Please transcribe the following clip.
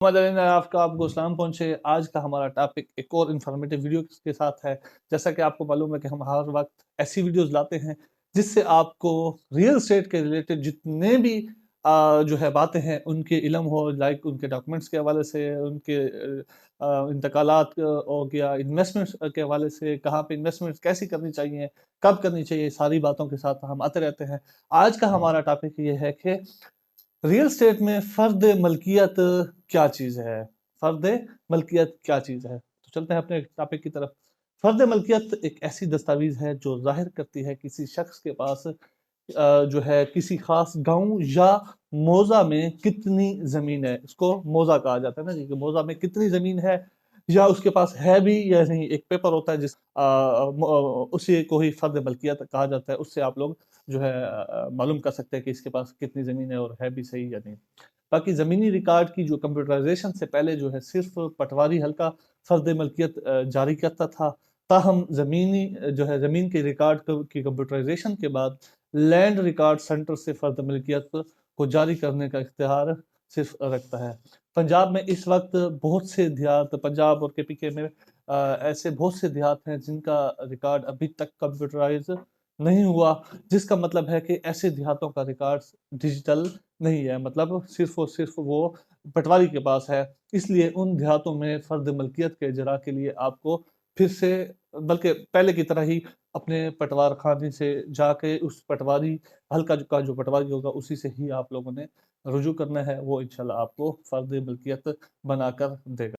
آپ کو اسلام پہنچے۔ آج کا ہمارا ٹاپک ایک اور انفارمیٹیو ویڈیو کے ساتھ ہے۔ جیسا کہ آپ کو معلوم ہے کہ ہم ہر وقت ایسی ویڈیوز لاتے ہیں جس سے آپ کو ریل اسٹیٹ کے ریلیٹڈ جتنے بھی جو ہے باتیں ہیں ان کے علم ہو، لائک ان کے ڈاکومنٹس کے حوالے سے، ان کے انتقالات ہو گیا، انویسٹمنٹس کے حوالے سے، کہاں پہ انویسٹمنٹس کیسی کرنی چاہیے، کب کرنی چاہیے، ساری باتوں کے ساتھ ہم آتے رہتے ہیں۔ آج کا ہمارا ٹاپک یہ ہے کہ ریل اسٹیٹ میں فرد ملکیت کیا چیز ہے؟ فرد ملکیت کیا چیز ہے؟ تو چلتے ہیں اپنے ٹاپک کی طرف۔ فرد ملکیت ایک ایسی دستاویز ہے جو ظاہر کرتی ہے کسی شخص کے پاس جو ہے کسی خاص گاؤں یا موضع میں کتنی زمین ہے۔ اس کو موضع کہا جاتا ہے نا جی، کہ موضع میں کتنی زمین ہے یا اس کے پاس ہے بھی یا نہیں۔ ایک پیپر ہوتا ہے جس اسی کو ہی فرد ملکیت کہا جاتا ہے۔ اس سے آپ لوگ جو ہے معلوم کر سکتے ہیں کہ اس کے پاس کتنی زمین ہے اور ہے بھی صحیح یا نہیں۔ باقی زمینی ریکارڈ کی جو کمپیوٹرائزیشن سے پہلے جو ہے صرف پٹواری حلقہ فرد ملکیت جاری کرتا تھا، تاہم زمین کے ریکارڈ کی کمپیوٹرائزیشن کے بعد لینڈ ریکارڈ سینٹر سے فرد ملکیت کو جاری کرنے کا اختیار صرف رکھتا ہے۔ پنجاب میں اس وقت بہت سے دیہات، پنجاب اور کے پی کے میں ایسے بہت سے دیہات ہیں جن کا ریکارڈ ابھی تک کمپیوٹرائز نہیں ہوا، جس کا مطلب ہے کہ ایسے دیہاتوں کا ریکارڈ ڈیجیٹل نہیں ہے، مطلب صرف اور صرف وہ پٹواری کے پاس ہے۔ اس لیے ان دیہاتوں میں فرد ملکیت کے اجراء کے لیے آپ کو پھر سے، بلکہ پہلے کی طرح ہی اپنے پٹوار خانے سے جا کے اس پٹواری حلقہ کا جو پٹواری ہوگا اسی سے ہی آپ لوگوں نے رجوع کرنا ہے۔ وہ انشاءاللہ آپ کو فرد ملکیت بنا کر دے گا۔